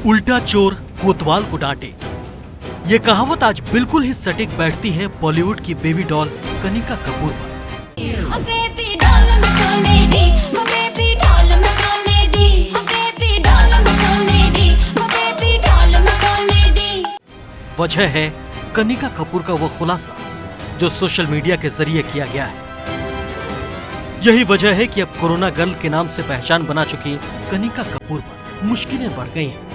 उल्टा चोर कोतवाल को डांटे। ये कहावत आज बिल्कुल ही सटीक बैठती है बॉलीवुड की बेबी डॉल कनिका कपूर पर। वजह है कनिका कपूर का वो खुलासा जो सोशल मीडिया के जरिए किया गया है। यही वजह है कि अब कोरोना गर्ल के नाम से पहचान बना चुकी कनिका कपूर पर मुश्किलें बढ़ गई हैं।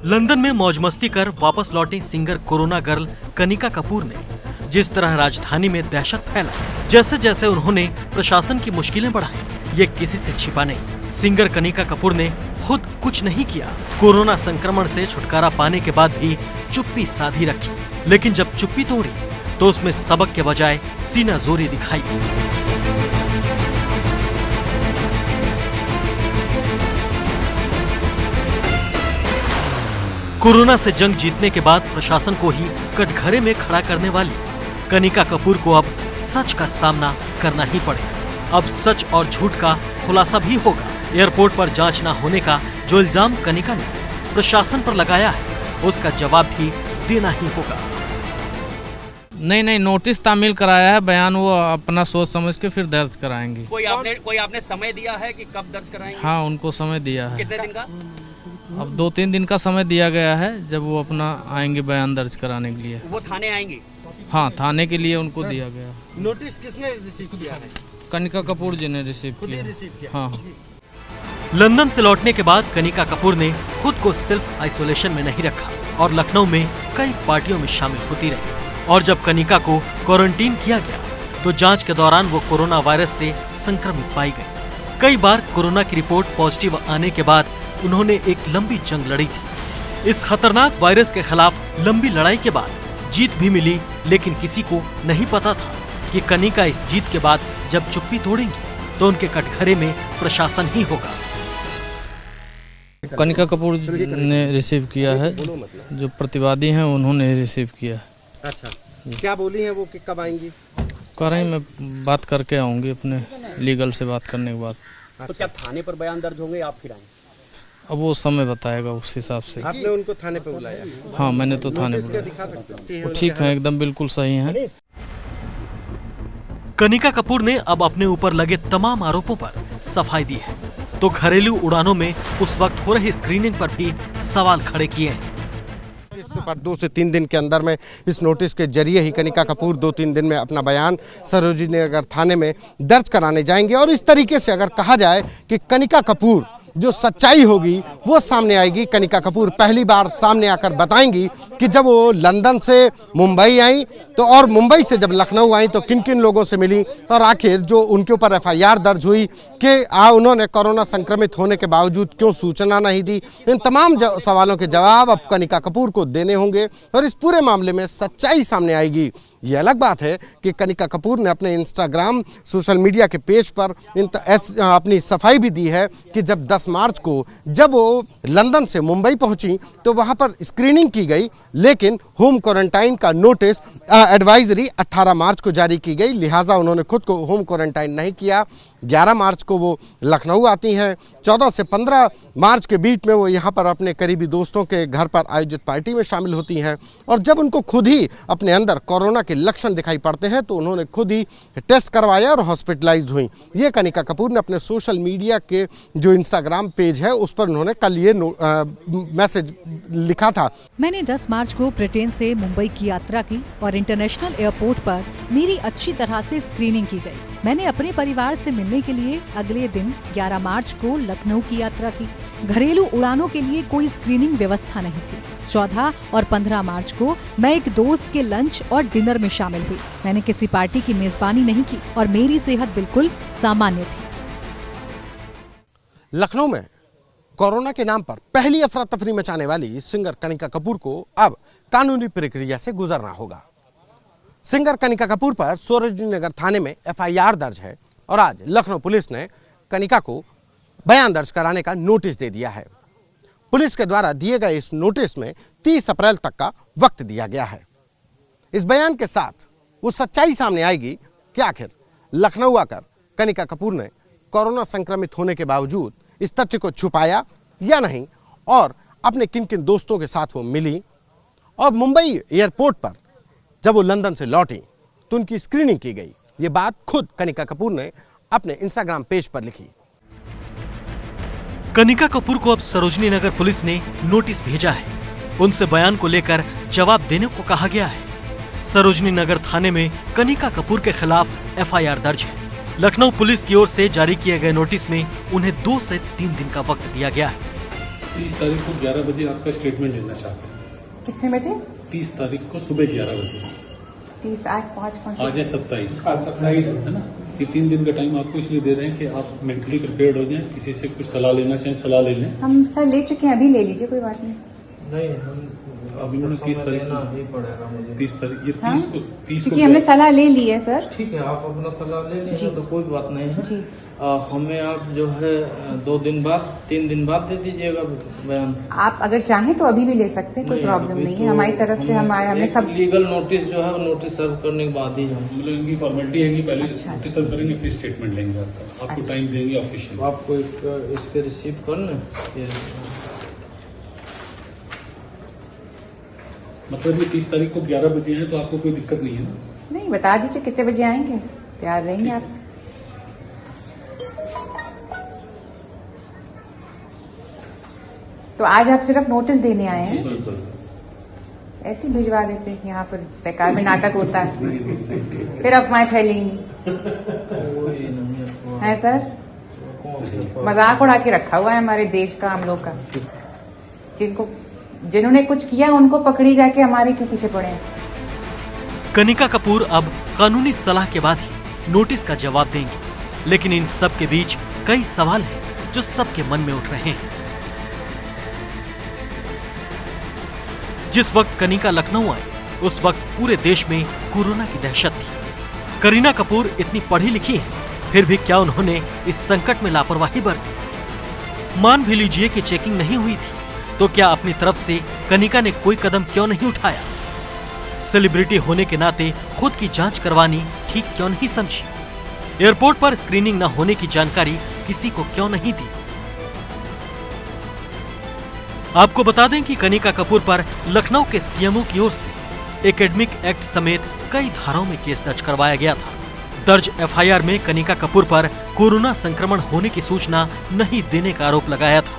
लंदन में मौज मस्ती कर वापस लौटी singer corona girl Kanika Kapoor ने जिस तरह राजधानी में दहशत फैलाई, जैसे जैसे उन्होंने प्रशासन की मुश्किलें बढ़ाई, ये किसी से छिपा नहीं। सिंगर कनिका कपूर ने खुद कुछ नहीं किया। कोरोना संक्रमण से छुटकारा पाने के बाद भी चुप्पी साधी रखी, लेकिन जब चुप्पी तोड़ी तो उसमें सबक के बजाय सीना जोरी दिखाई दी। कोरोना से जंग जीतने के बाद प्रशासन को ही कटघरे में खड़ा करने वाली कनिका कपूर को अब सच का सामना करना ही पड़ेगा। अब सच और झूठ का खुलासा भी होगा। एयरपोर्ट पर जांच न होने का जो इल्जाम कनिका ने प्रशासन पर लगाया है, उसका जवाब भी देना ही होगा। नहीं, नोटिस तामील कराया है, बयान वो अपना सोच समझ के फिर दर्ज कराएंगे। कोई आपने समय दिया है कि कब दर्ज कराएंगे? हाँ, उनको समय दिया है। कितने दिन का? अब 2-3 दिन का समय दिया गया है, जब वो अपना आएंगे बयान दर्ज कराने के लिए। वो थाने आएंगे? हाँ, थाने के लिए उनको दिया गया। नोटिस किसने रिसीव किया है? कनिका कपूर जी ने रिसीव किया। हाँ। लंदन से लौटने के बाद कनिका कपूर ने खुद को सेल्फ आइसोलेशन में नहीं रखा और लखनऊ में कई पार्टियों में शामिल होती रही। और जब कनिका को क्वारंटीन किया गया तो जांच के दौरान वो कोरोना वायरस से संक्रमित पाई गई। कई बार कोरोना की रिपोर्ट पॉजिटिव आने के बाद उन्होंने एक लंबी जंग लड़ी थी। इस खतरनाक वायरस के खिलाफ लंबी लड़ाई के बाद जीत भी मिली, लेकिन किसी को नहीं पता था कि कनिका इस जीत के बाद जब चुप्पी तोड़ेंगी तो उनके कटघरे में प्रशासन ही होगा। कनिका कपूर ने रिसीव किया है, जो प्रतिवादी हैं उन्होंने रिसीव किया है। अच्छा, क्या बोली हैं वो कि कब आएंगी? कह रही मैं बात करके आऊंगी, अपने लीगल से बात करने के बाद। तो क्या थाने पर बयान दर्ज होंगे, आप फिर आएंगे? अब वो समय बताएगा उस हिसाब से। आपने उनको थाने पे बुलाया? हाँ, मैंने तो थाने बुलाया। ठीक है, एकदम बिल्कुल सही है। कनिका कपूर ने अब अपने ऊपर लगे तमाम आरोपों पर सफाई दी है, तो घरेलू उड़ानों में उस वक्त हो रही स्क्रीनिंग पर भी सवाल खड़े किए हैं। इस पर 2 से 3 दिन के अंदर में इस नोटिस के जरिए ही कनिका कपूर 2-3 दिन में अपना बयान सरोजिनी नगर थाने में दर्ज कराने जाएंगे। और इस तरीके से अगर कहा जाए कि कनिका कपूर जो सच्चाई होगी वो सामने आएगी। कनिका कपूर पहली बार सामने आकर बताएंगी कि जब वो लंदन से मुंबई आई तो और मुंबई से जब लखनऊ आई तो किन किन लोगों से मिली, और आखिर जो उनके ऊपर FIR दर्ज हुई कि उन्होंने कोरोना संक्रमित होने के बावजूद क्यों सूचना नहीं दी। इन तमाम सवालों के जवाब अब कनिका कपूर को देने होंगे और इस पूरे मामले में सच्चाई सामने आएगी। ये अलग बात है कि कनिका कपूर ने अपने इंस्टाग्राम सोशल मीडिया के पेज पर अपनी सफाई भी दी है कि जब 10 मार्च को जब वो लंदन से मुंबई पहुंची तो वहां पर स्क्रीनिंग की गई, लेकिन होम क्वारंटाइन का नोटिस एडवाइजरी 18 मार्च को जारी की गई, लिहाजा उन्होंने खुद को होम क्वारंटाइन नहीं किया। 11 मार्च को वो लखनऊ आती हैं। 14 से 15 मार्च के बीच में वो यहाँ पर अपने करीबी दोस्तों के घर पर आयोजित पार्टी में शामिल होती हैं। और जब उनको खुद ही अपने अंदर कोरोना के लक्षण दिखाई पड़ते हैं तो उन्होंने खुद ही टेस्ट करवाया और हॉस्पिटलाइज्ड हुई। ये कनिका कपूर ने अपने सोशल मीडिया के जो इंस्टाग्राम पेज है उस पर उन्होंने कल ये मैसेज लिखा था। मैंने 10 मार्च को ब्रिटेन से मुंबई की यात्रा की और इंटरनेशनल एयरपोर्ट पर मेरी अच्छी तरह से स्क्रीनिंग की गई। मैंने अपने परिवार से मिलने के लिए अगले दिन 11 मार्च को लखनऊ की यात्रा की। घरेलू उड़ानों के लिए कोई स्क्रीनिंग व्यवस्था नहीं थी। 14 और 15 मार्च को मैं एक दोस्त के लंच और डिनर में शामिल हुई। मैंने किसी पार्टी की मेजबानी नहीं की और मेरी सेहत बिल्कुल सामान्य थी। लखनऊ में कोरोना के नाम पर पहली अफरा तफरी मचाने वाली सिंगर कनिका कपूर को अब कानूनी प्रक्रिया से गुजरना होगा। सिंगर कनिका कपूर पर सरोजिनी नगर थाने में एफआईआर दर्ज है और आज लखनऊ पुलिस ने कनिका को बयान दर्ज कराने का नोटिस दे दिया है। पुलिस के द्वारा दिए गए इस नोटिस में 30 अप्रैल तक का वक्त दिया गया है। इस बयान के साथ वो सच्चाई सामने आएगी कि आखिर लखनऊ आकर कनिका कपूर ने कोरोना संक्रमित होने के बावजूद इस तथ्य को छुपाया या नहीं, और अपने किन किन दोस्तों के साथ वो मिली, और मुंबई एयरपोर्ट पर जब वो लंदन से लौटी तो उनकी स्क्रीनिंग की गई। ये बात खुद कनिका कपूर ने अपने इंस्टाग्राम पेज पर लिखी। कनिका कपूर को अब सरोजिनी नगर पुलिस ने नोटिस भेजा है। उनसे बयान को लेकर जवाब देने को कहा गया है। सरोजिनी नगर थाने में कनिका कपूर के खिलाफ एफआईआर दर्ज है। लखनऊ पुलिस की ओर से जारी किए गए नोटिस में उन्हें 2 से 3 दिन का वक्त दिया गया है। 30 तारीख को 11 बजे आपका स्टेटमेंट लेना चाहते हैं। कितने बजे? 30 तारीख को सुबह 11 बजे। 30 आज आज है 27 है ना। ये 3 दिन का टाइम आपको इसलिए दे रहे हैं कि आप मेंटली प्रिपेयर्ड हो जाएं। किसी से कुछ सलाह लेना चाहें सलाह ले लें। हम सर ले चुके हैं, अभी ले लीजिए, कोई बात नहीं। नहीं, हम अभी उन्होंने 30 तारीख ही पड़ेगा मुझे। 30 तारीख ये हाँ? 30 क्योंकि हमने सलाह ले ली है सर। ठीक है, आप अपना सलाह ले जी। लीजिए तो कोई बात नहीं है। जी। हमें आप जो है 2 दिन बाद 3 दिन बाद दे दीजिएगा बयान। आप अगर चाहें तो अभी भी ले सकते हैं, कोई प्रॉब्लम अभी नहीं तो है। हमारी तरफ से हमने सब लीगल नोटिस जो है नोटिस सर्व करने के बाद ही हम मतलब इनकी फॉर्मेलिटी है कि पहले अच्छा। नोटिस सर्व करेंगे फिर स्टेटमेंट लेंगे आपका। आपको टाइम देंगे ऑफिशियल। आपको इस पे रिसीव करना मतलब ये 30 तारीख को 11 बजे है तो आपको कोई दिक्कत नहीं है ना। नहीं, बता दीजिए कितने बजे आएंगे, तैयार रहेंगे आप। तो आज आप सिर्फ नोटिस देने आए हैं? बिल्कुल। ऐसे ही भिजवा देते हैं, यहाँ पर बेकार में नाटक होता है, फिर अफवाहें फैलेंगी। है सर, मजाक उड़ा के रखा हुआ है हमारे देश का, हम लोग का। जिन्होंने कुछ किया उनको पकड़ी जाके, हमारे क्यों पीछे पड़े हैं। कनिका कपूर अब कानूनी सलाह के बाद ही नोटिस का जवाब देंगे, लेकिन इन सब के बीच कई सवाल हैं जो सबके मन में उठ रहे हैं। जिस वक्त कनिका लखनऊ आई उस वक्त पूरे देश में कोरोना की दहशत थी। करीना कपूर इतनी पढ़ी लिखी है, फिर भी क्या उन्होंने इस संकट में लापरवाही बरती? मान भी लीजिए कि चेकिंग नहीं हुई थी, तो क्या अपनी तरफ से कनिका ने कोई कदम क्यों नहीं उठाया? सेलिब्रिटी होने के नाते खुद की जांच करवानी ठीक क्यों नहीं समझी? एयरपोर्ट पर स्क्रीनिंग न होने की जानकारी किसी को क्यों नहीं दी? आपको बता दें कि कनिका कपूर पर लखनऊ के सीएमओ की ओर से एकेडमिक एक्ट समेत कई धाराओं में केस दर्ज करवाया गया था। दर्ज एफआईआर में कनिका कपूर पर कोरोना संक्रमण होने की सूचना नहीं देने का आरोप लगाया था।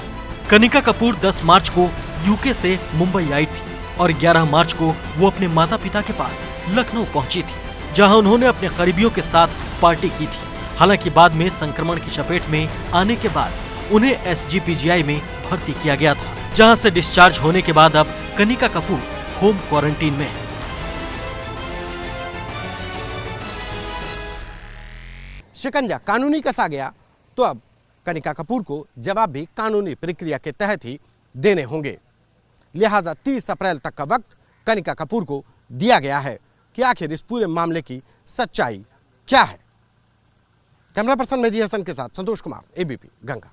कनिका कपूर 10 मार्च को यूके से मुंबई आई थी और 11 मार्च को वो अपने माता पिता के पास लखनऊ पहुंची थी, जहां उन्होंने अपने करीबियों के साथ पार्टी की थी। हालांकि बाद में संक्रमण की चपेट में आने के बाद उन्हें एसजीपीजीआई में भर्ती किया गया था, जहां से डिस्चार्ज होने के बाद अब कनिका कपूर होम क्वारंटीन में है। शिकंजा कानूनी कसा गया तो अब कनिका कपूर को जवाब भी कानूनी प्रक्रिया के तहत ही देने होंगे। लिहाजा 30 अप्रैल तक का वक्त कनिका कपूर को दिया गया है कि आखिर इस पूरे मामले की सच्चाई क्या है। कैमरा पर्सन मेजी हसन के साथ संतोष कुमार, एबीपी गंगा।